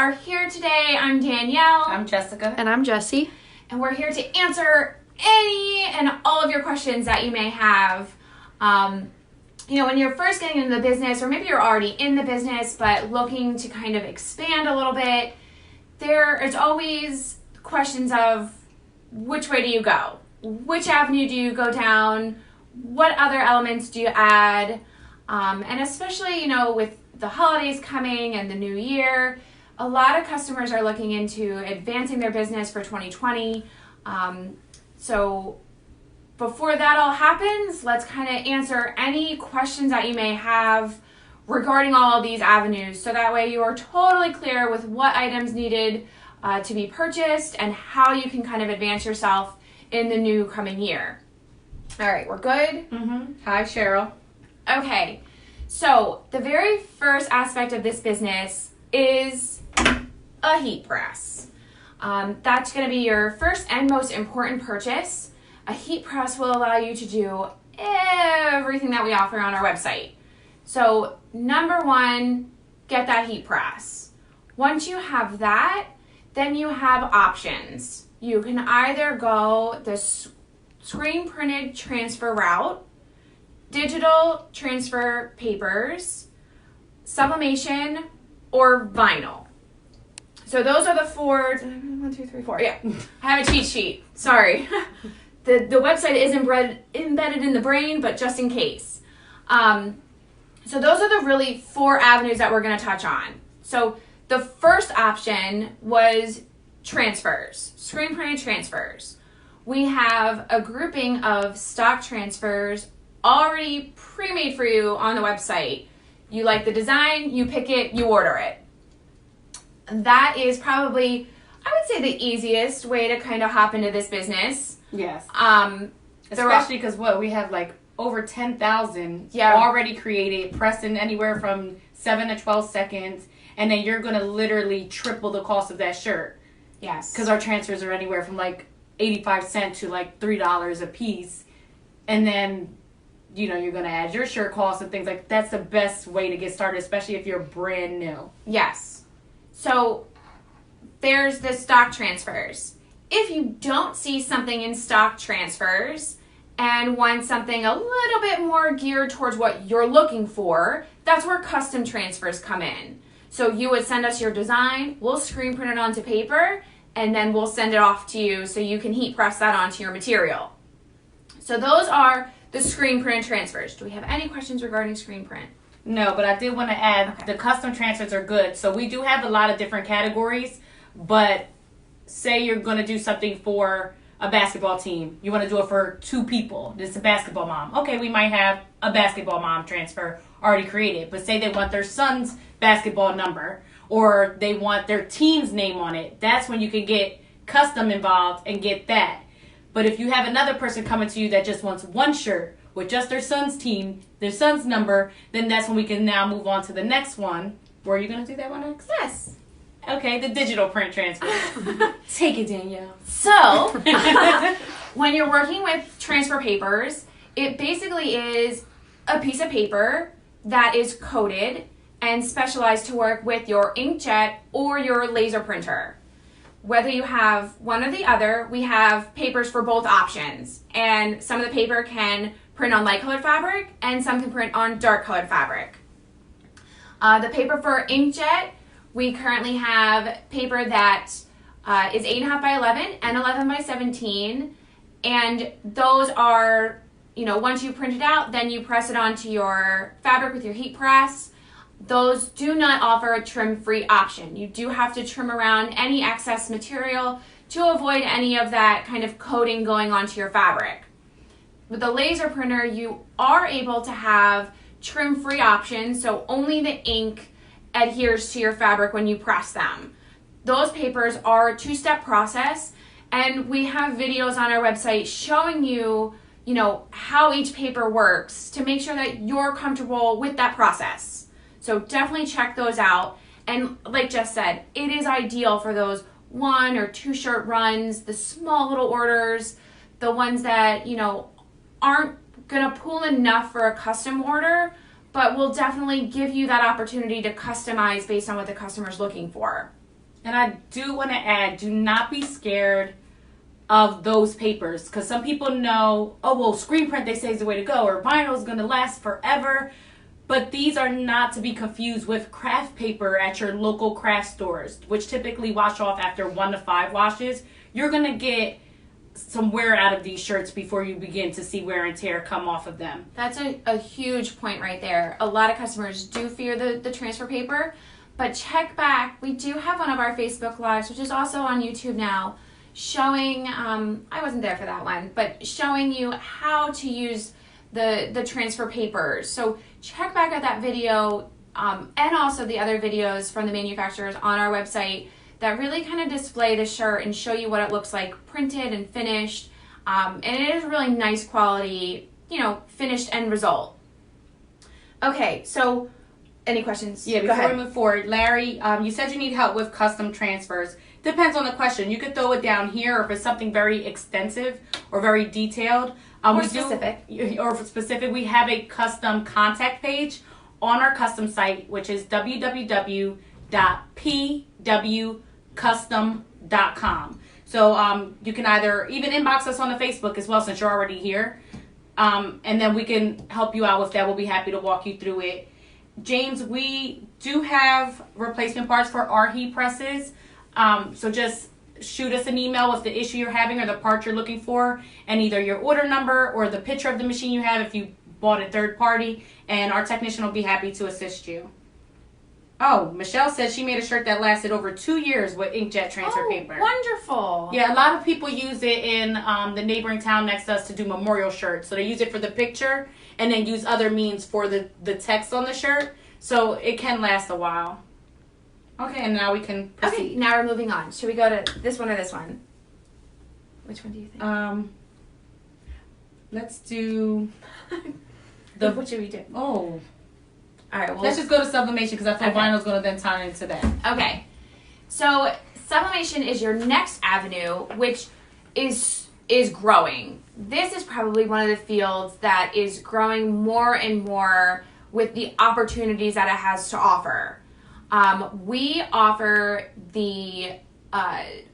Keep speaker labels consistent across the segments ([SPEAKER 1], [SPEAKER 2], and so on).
[SPEAKER 1] are here today. I'm Danielle.
[SPEAKER 2] I'm Jessica.
[SPEAKER 3] And I'm Jessie.
[SPEAKER 1] And we're here to answer any and all of your questions that you may have. When you're first getting into the business, or maybe you're already in the business but looking to kind of expand a little bit, there is always questions of which way do you go? Which avenue do you go down? What other elements do you add? And especially, with the holidays coming and the new year, a lot of customers are looking into advancing their business for 2020. So before that all happens, let's kind of answer any questions that you may have regarding all of these avenues. So that way you are totally clear with what items needed to be purchased and how you can kind of advance yourself in the new coming year. All right, we're good?
[SPEAKER 2] Mm-hmm. Hi, Cheryl.
[SPEAKER 1] Okay, so the very first aspect of this business is a heat press. That's going to be your first and most important purchase. A heat press will allow you to do everything that we offer on our website. So number one, get that heat press. Once you have that, then you have options. You can either go the screen printed transfer route, digital transfer papers, sublimation, or vinyl. So those are the four. 1, 2, 3, 4. Yeah, I have a cheat sheet. Sorry. The website is embedded in the brain, but just in case. So those are the really 4 avenues that we're going to touch on. So the first option was transfers, screen printed transfers. We have a grouping of stock transfers already pre-made for you on the website. You like the design, you pick it, you order it. That is probably, I would say, the easiest way to kind of hop into this business.
[SPEAKER 2] Yes. Especially because we have like over 10,000 already created, pressed in anywhere from 7 to 12 seconds, and then you're going to literally triple the cost of that shirt.
[SPEAKER 1] Yes.
[SPEAKER 2] Because our transfers are anywhere from like 85 cents to like $3 a piece. And then, you're going to add your shirt costs and things like that. That's the best way to get started, especially if you're brand new.
[SPEAKER 1] Yes. So there's the stock transfers. If you don't see something in stock transfers and want something a little bit more geared towards what you're looking for, that's where custom transfers come in. So you would send us your design, we'll screen print it onto paper, and then we'll send it off to you so you can heat press that onto your material. So those are the screen print transfers. Do we have any questions regarding screen print?
[SPEAKER 2] No, but I did want to add the custom transfers are good. So we do have a lot of different categories, but say you're going to do something for a basketball team. You want to do it for 2 people. This is a basketball mom. Okay, we might have a basketball mom transfer already created. But say they want their son's basketball number or they want their team's name on it. That's when you can get custom involved and get that. But if you have another person coming to you that just wants one shirt with just their son's team, their son's number, then that's when we can now move on to the next one. Were you going to do that one next?
[SPEAKER 1] Yes.
[SPEAKER 2] Okay, the digital print transfer. Take it, Danielle.
[SPEAKER 1] So, when you're working with transfer papers, it basically is a piece of paper that is coated and specialized to work with your inkjet or your laser printer. Whether you have one or the other, we have papers for both options. And some of the paper can print on light colored fabric and some can print on dark colored fabric. The paper for inkjet, we currently have paper that is 8.5 by 11 and 11 by 17. And those are, once you print it out, then you press it onto your fabric with your heat press. Those do not offer a trim-free option. You do have to trim around any excess material to avoid any of that kind of coating going onto your fabric. With the laser printer, you are able to have trim-free options, so only the ink adheres to your fabric when you press them. Those papers are a 2-step process, and we have videos on our website showing you, how each paper works to make sure that you're comfortable with that process. So definitely check those out. And like Jess said, it is ideal for those 1 or 2 shirt runs, the small little orders, the ones that, aren't going to pull enough for a custom order, but will definitely give you that opportunity to customize based on what the customer's looking for.
[SPEAKER 2] And I do want to add, do not be scared of those papers, because some people know, oh, well, screen print, they say, is the way to go, or vinyl is going to last forever. But these are not to be confused with craft paper at your local craft stores, which typically wash off after 1 to 5 washes. You're going to get some wear out of these shirts before you begin to see wear and tear come off of them.
[SPEAKER 1] That's a huge point right there. A lot of customers do fear the transfer paper, but check back. We do have one of our Facebook Lives, which is also on YouTube now, showing, I wasn't there for that one, but showing you how to use the transfer papers. So check back at that video, and also the other videos from the manufacturers on our website that really kind of display the shirt and show you what it looks like printed and finished. And it is really nice quality, finished end result. Okay, so any questions?
[SPEAKER 2] Yeah, before we move forward, Larry, you said you need help with custom transfers. Depends on the question. You could throw it down here, or if it's something very extensive or very detailed.
[SPEAKER 1] Or specific.
[SPEAKER 2] We have a custom contact page on our custom site, which is www.pwcustom.com. So you can either even inbox us on the Facebook as well, since you're already here. And then we can help you out with that. We'll be happy to walk you through it. James, we do have replacement parts for our heat presses. So just shoot us an email with the issue you're having or the part you're looking for, and either your order number or the picture of the machine you have if you bought a third party, and our technician will be happy to assist you. Oh, Michelle said she made a shirt that lasted over 2 years with inkjet transfer paper.
[SPEAKER 1] Wonderful.
[SPEAKER 2] Yeah, a lot of people use it in the neighboring town next to us to do memorial shirts. So they use it for the picture and then use other means for the text on the shirt. So it can last a while. Okay, and now we can proceed.
[SPEAKER 1] Okay, now we're moving on. Should we go to this one or this one? Which one do you think?
[SPEAKER 2] Let's do
[SPEAKER 1] what should we do?
[SPEAKER 2] Oh.
[SPEAKER 1] All right, well,
[SPEAKER 2] let's just go to sublimation, because I feel vinyl's going to then tie into that.
[SPEAKER 1] Okay. So sublimation is your next avenue, which is growing. This is probably one of the fields that is growing more and more with the opportunities that it has to offer. We offer the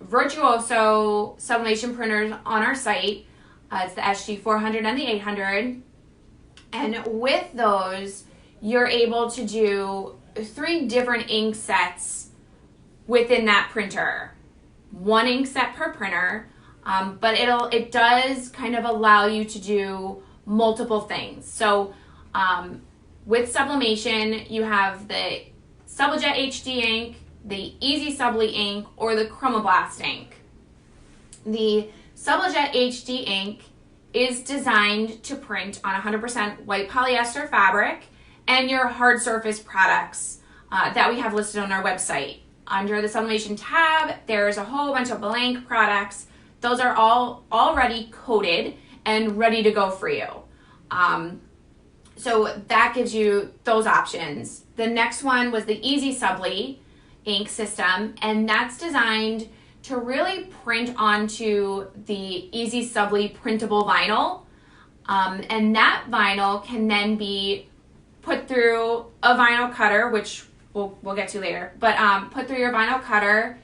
[SPEAKER 1] Virtuoso sublimation printers on our site. It's the SG400 and the 800. And with those, you're able to do 3 different ink sets within that printer. 1 ink set per printer, but it does kind of allow you to do multiple things. So with sublimation, you have the Sublimate HD ink, the Easy Subli ink, or the Chromoblast ink. The Sublimate HD ink is designed to print on 100% white polyester fabric and your hard surface products that we have listed on our website. Under the sublimation tab, there's a whole bunch of blank products. Those are all already coated and ready to go for you. So that gives you those options. The next one was the Easy Subli ink system, and that's designed to really print onto the Easy Subli printable vinyl. And that vinyl can then be put through a vinyl cutter, which we'll get to later, but put through your vinyl cutter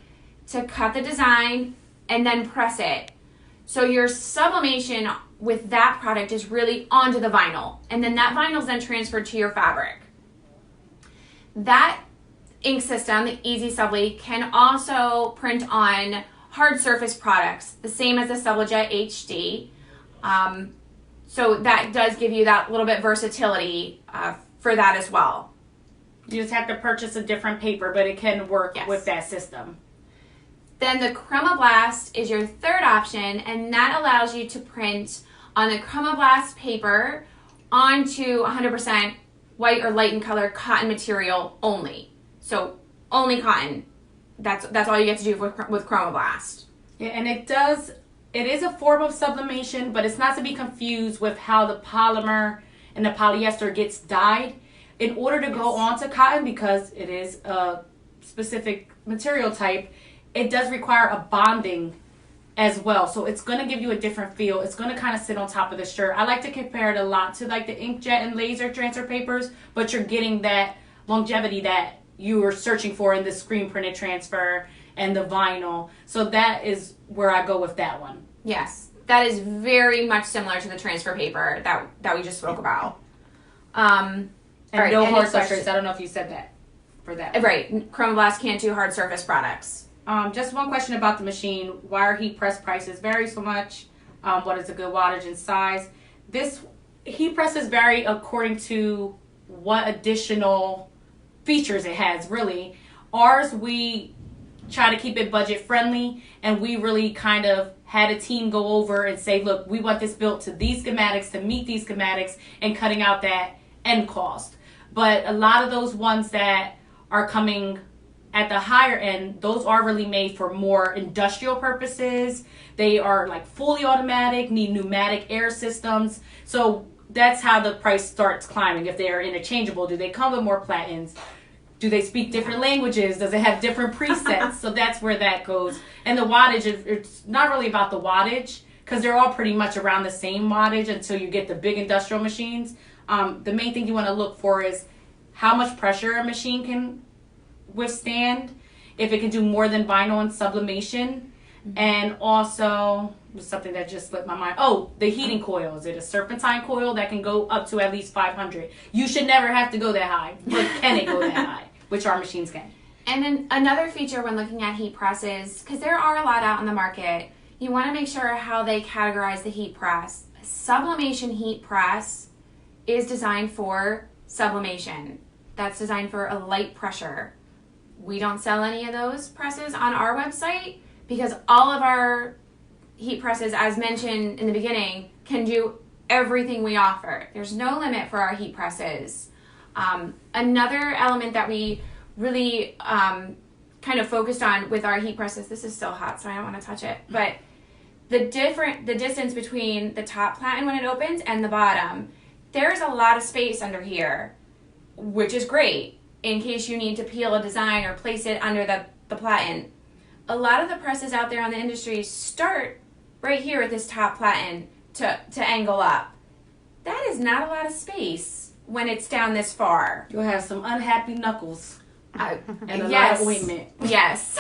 [SPEAKER 1] to cut the design and then press it. So your sublimation with that product is really onto the vinyl, and then that vinyl is then transferred to your fabric. That ink system, the Easy Subli, can also print on hard surface products, the same as the Sublimate HD. So that does give you that little bit versatility for that as well.
[SPEAKER 2] You just have to purchase a different paper, but it can work with that system.
[SPEAKER 1] Then the Chromoblast is your third option, and that allows you to print on the Chromoblast paper onto 100% white or light in color cotton material only. So only cotton. That's all you get to do with Chromoblast.
[SPEAKER 2] Yeah, and it is a form of sublimation, but it's not to be confused with how the polymer and the polyester gets dyed. In order to go onto cotton, because it is a specific material type, it does require a bonding as well. So it's going to give you a different feel. It's going to kind of sit on top of the shirt. I like to compare it a lot to like the inkjet and laser transfer papers, but you're getting that longevity that you were searching for in the screen printed transfer and the vinyl. So that is where I go with that one.
[SPEAKER 1] Yes, that is very much similar to the transfer paper that we just spoke about. And
[SPEAKER 2] right, no hard surface. I don't know if you said that for that.
[SPEAKER 1] Right, Chromoblast can't do hard surface products.
[SPEAKER 2] Just one question about the machine. Why are heat press prices vary so much? What is a good wattage and size? This heat presses vary according to what additional features it has, really. Ours, we try to keep it budget friendly, and we really kind of had a team go over and say, look, we want this built to these schematics, to meet these schematics, and cutting out that end cost. But a lot of those ones that are coming at the higher end, those are really made for more industrial purposes. They are like fully automatic, need pneumatic air systems. So that's how the price starts climbing. If they are interchangeable, do they come with more platins? Do they speak different languages? Does it have different presets? So that's where that goes. And the wattage, it's not really about the wattage, because they're all pretty much around the same wattage until you get the big industrial machines. The main thing you want to look for is how much pressure a machine can withstand, if it can do more than vinyl and sublimation, and also something that just slipped my mind. Oh, the heating coil. Is it a serpentine coil that can go up to at least 500? You should never have to go that high, but can it go that high? Which our machines can.
[SPEAKER 1] And then another feature when looking at heat presses, because there are a lot out in the market, you want to make sure how they categorize the heat press. Sublimation heat press is designed for sublimation. That's designed for a light pressure. We don't sell any of those presses on our website because all of our heat presses, as mentioned in the beginning, can do everything we offer. There's no limit for our heat presses. Another element that we really kind of focused on with our heat presses, this is still hot, so I don't want to touch it, but the distance between the top platen when it opens and the bottom, there's a lot of space under here, which is great in case you need to peel a design or place it under the platen. A lot of the presses out there on the industry start right here at this top platen to angle up. That is not a lot of space when it's down this far.
[SPEAKER 2] You'll have some unhappy knuckles and a
[SPEAKER 1] yes,
[SPEAKER 2] lot of ointment.
[SPEAKER 1] Yes.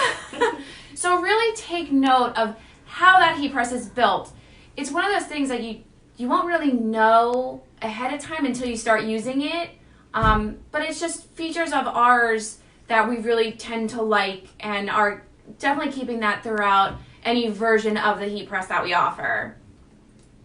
[SPEAKER 1] So really take note of how that heat press is built. It's one of those things that you won't really know ahead of time until you start using it. But it's just features of ours that we really tend to like and are definitely keeping that throughout any version of the heat press that we offer.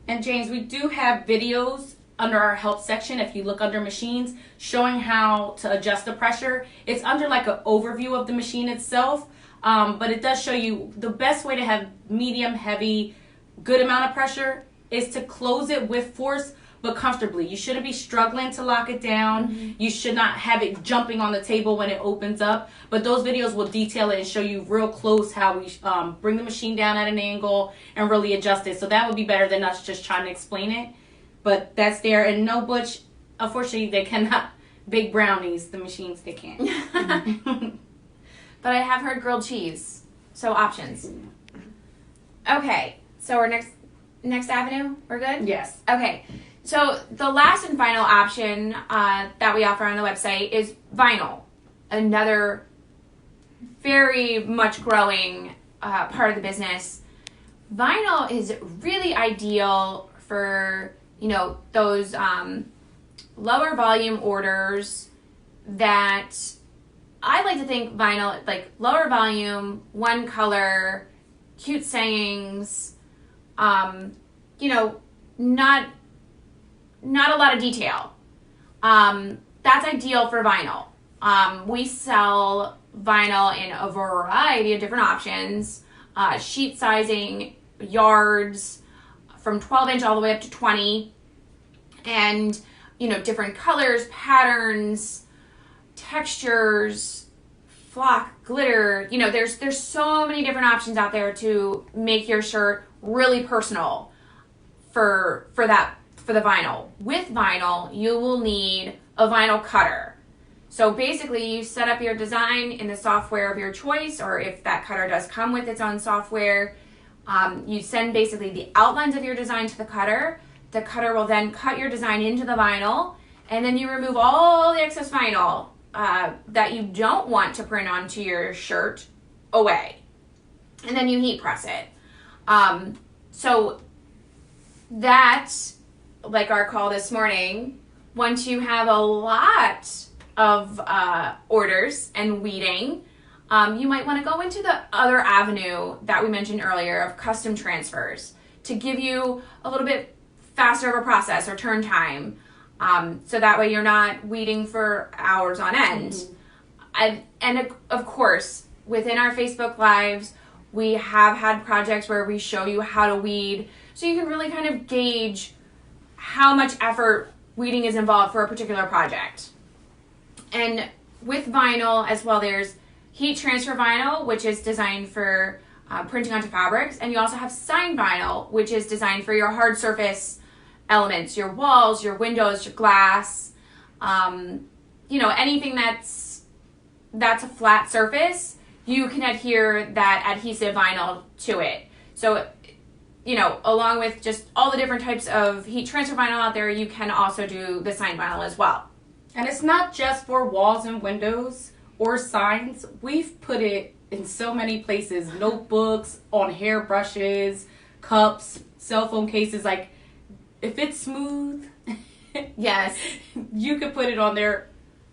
[SPEAKER 2] And James, we do have videos under our help section, if you look under machines, showing how to adjust the pressure. It's under like an overview of the machine itself, but it does show you the best way to have medium, heavy, good amount of pressure is to close it with force, but comfortably. You shouldn't be struggling to lock it down. Mm-hmm. You should not have it jumping on the table when it opens up. But those videos will detail it and show you real close how we bring the machine down at an angle and really adjust it. So that would be better than us just trying to explain it. But that's there. And no, Butch, unfortunately, they cannot bake brownies. The machines, they can't.
[SPEAKER 1] But I have heard grilled cheese. So options. Okay. So our next avenue, we're good?
[SPEAKER 2] Yes.
[SPEAKER 1] Okay. So the last and final option that we offer on the website is vinyl. Another very much growing part of the business. Vinyl is really ideal for, those lower volume orders that I like to think vinyl, like lower volume, one color, cute sayings, not a lot of detail. That's ideal for vinyl. We sell vinyl in a variety of different options, sheet sizing, yards, from 12-inch all the way up to 20, and different colors, patterns, textures, flock, glitter. There's so many different options out there to make your shirt really personal for the vinyl. With vinyl, you will need a vinyl cutter. So basically, you set up your design in the software of your choice, or if that cutter does come with its own software, you send basically the outlines of your design to the cutter. The cutter will then cut your design into the vinyl, and then you remove all the excess vinyl that you don't want to print onto your shirt away. and then you heat press it. So that, like our call this morning, once you have a lot of orders and weeding, you might want to go into the other avenue that we mentioned earlier of custom transfers to give you a little bit faster of a process or turn time. So that way you're not weeding for hours on end. And of course, within our Facebook Lives, we have had projects where we show you how to weed, so you can really kind of gauge how much effort weeding is involved for a particular project. And with vinyl as well, there's heat transfer vinyl, which is designed for printing onto fabrics, and you also have sign vinyl, which is designed for your hard surface elements, your walls, your windows, your glass, anything that's a flat surface, you can adhere that adhesive vinyl to it. So, along with just all the different types of heat transfer vinyl out there, you can also do the sign vinyl as well.
[SPEAKER 2] And it's not just for walls and windows or signs. We've put it in so many places, notebooks, on hairbrushes, cups, cell phone cases. Like, if it's smooth,
[SPEAKER 1] yes,
[SPEAKER 2] you could put it on there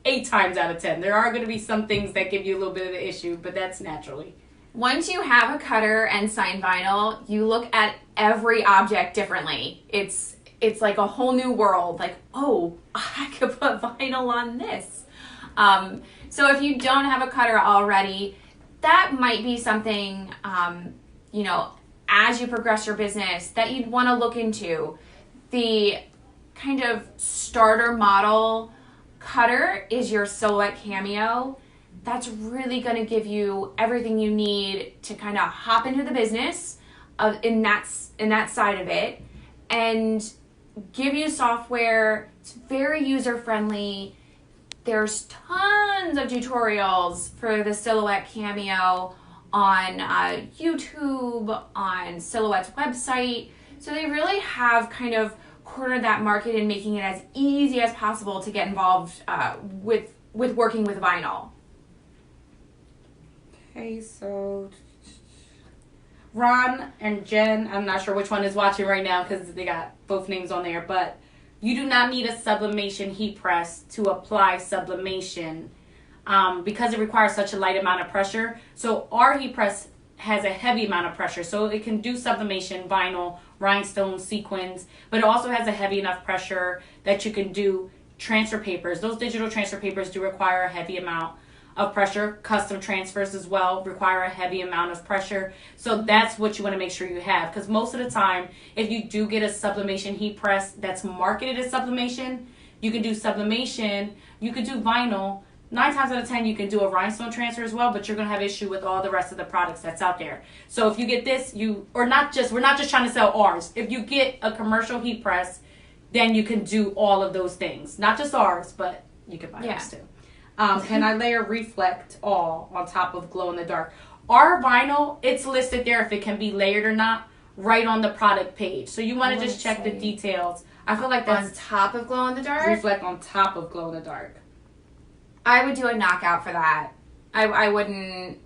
[SPEAKER 2] 8 times out of 10. There are going to be some things that give you a little bit of an issue, but that's naturally.
[SPEAKER 1] Once you have a cutter and sign vinyl, you look at every object differently. It's like a whole new world. Like, oh, I could put vinyl on this. So if you don't have a cutter already, that might be something, as you progress your business that you'd want to look into. The kind of starter model cutter is your Silhouette Cameo. That's really going to give you everything you need to kind of hop into the business in that side of it, and give you software. It's very user friendly. There's tons of tutorials for the Silhouette Cameo on YouTube, on Silhouette's website. So they really have kind of cornered that market and making it as easy as possible to get involved with working with vinyl.
[SPEAKER 2] Okay, so Ron and Jen, I'm not sure which one is watching right now because they got both names on there, but you do not need a sublimation heat press to apply sublimation because it requires such a light amount of pressure. So our heat press has a heavy amount of pressure, so it can do sublimation, vinyl, rhinestone, sequins, but it also has a heavy enough pressure that you can do transfer papers. Those digital transfer papers do require a heavy amount of pressure. Custom transfers as well require a heavy amount of pressure. So that's what you want to make sure you have, because most of the time, if you do get a sublimation heat press that's marketed as sublimation, you can do sublimation, you could do vinyl. 9 times out of 10, you can do a rhinestone transfer as well, but you're going to have issue with all the rest of the products that's out there. So if you get this, we're not just trying to sell ours. If you get a commercial heat press, then you can do all of those things. Not just ours, but you can buy ours too. And I layer Reflect All on top of Glow in the Dark. Our vinyl, it's listed there if it can be layered or not, right on the product page. So you want to just check the details. I feel like that's
[SPEAKER 1] on top of Glow in the Dark?
[SPEAKER 2] Reflect on top of Glow in the Dark.
[SPEAKER 1] I would do a knockout for that. I wouldn't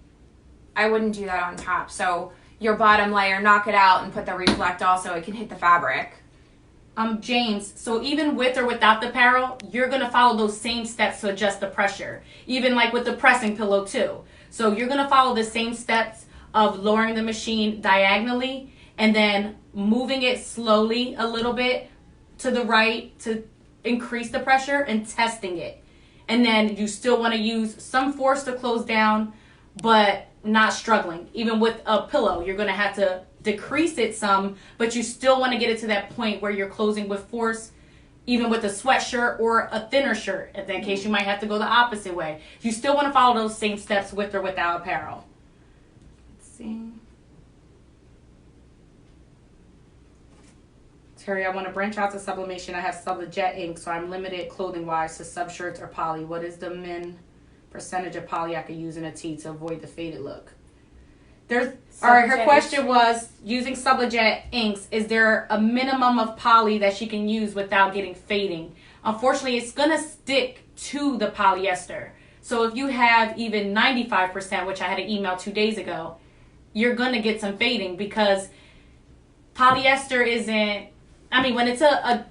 [SPEAKER 1] do that on top. So your bottom layer, knock it out and put the Reflect All so it can hit the fabric.
[SPEAKER 2] James, so even with or without the apparel, you're going to follow those same steps to adjust the pressure. Even like with the pressing pillow too. So you're going to follow the same steps of lowering the machine diagonally and then moving it slowly a little bit to the right to increase the pressure and testing it. And then you still want to use some force to close down, but not struggling. Even with a pillow, you're going to have to decrease it some, but you still want to get it to that point where you're closing with force, even with a sweatshirt or a thinner shirt. In that case, you might have to go the opposite way. You still want to follow those same steps with or without apparel. Let's see. Terry, I want to branch out to sublimation. I have Sublimation ink, so I'm limited clothing-wise to subshirts or poly. What is the min percentage of poly I could use in a tee to avoid the faded look? All right, her question was, using Sublimation inks, is there a minimum of poly that she can use without getting fading? Unfortunately, it's going to stick to the polyester. So if you have even 95%, which I had an email 2 days ago, you're going to get some fading because polyester isn't, I mean, when it's a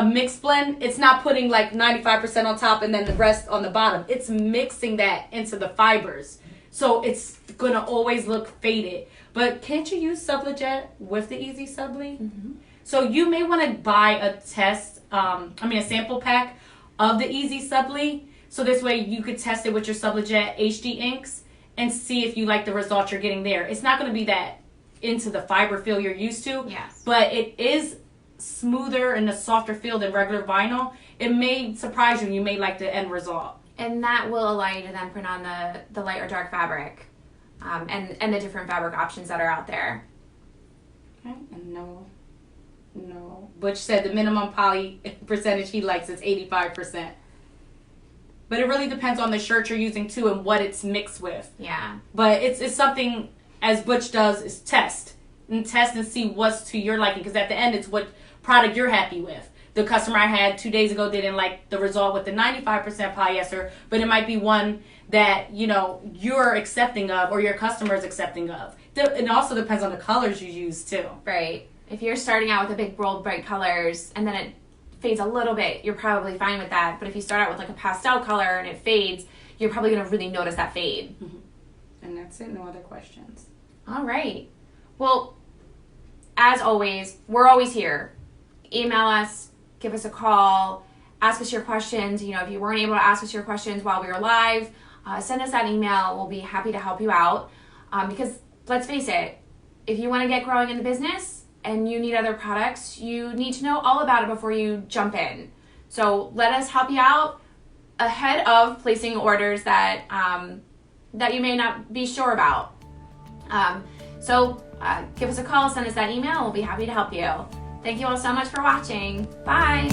[SPEAKER 2] mixed blend, it's not putting like 95% on top and then the rest on the bottom. It's mixing that into the fibers. So it's going to always look faded. But can't you use Sublimation with the Easy Subli?
[SPEAKER 1] Mm-hmm.
[SPEAKER 2] So you may want to buy a a sample pack of the Easy Subli. So this way you could test it with your Sublimation HD inks and see if you like the results you're getting there. It's not going to be that into the fiber feel you're used to.
[SPEAKER 1] Yes.
[SPEAKER 2] But it is smoother and a softer feel than regular vinyl. It may surprise you and you may like the end result.
[SPEAKER 1] And that will allow you to then print on the light or dark fabric and the different fabric options that are out there.
[SPEAKER 2] Okay. And no. Butch said the minimum poly percentage he likes is 85%. But it really depends on the shirt you're using too and what it's mixed with.
[SPEAKER 1] Yeah.
[SPEAKER 2] But it's something, as Butch does, is test and see what's to your liking. Because at the end, it's what product you're happy with. The customer I had 2 days ago didn't like the result with the 95% polyester, but it might be one that, you know, you're accepting of or your customer is accepting of. It also depends on the colors you use too.
[SPEAKER 1] Right. If you're starting out with a big, bold, bright colors and then it fades a little bit, you're probably fine with that. But if you start out with like a pastel color and it fades, you're probably going to really notice that fade.
[SPEAKER 2] Mm-hmm. And that's it. No other questions.
[SPEAKER 1] All right. Well, as always, we're always here. Email us, give us a call, ask us your questions. You know, if you weren't able to ask us your questions while we were live, send us that email. We'll be happy to help you out. Because let's face it, if you want to get growing in the business and you need other products, you need to know all about it before you jump in. So let us help you out ahead of placing orders that that you may not be sure about. So give us a call, send us that email. We'll be happy to help you. Thank you all so much for watching. Bye.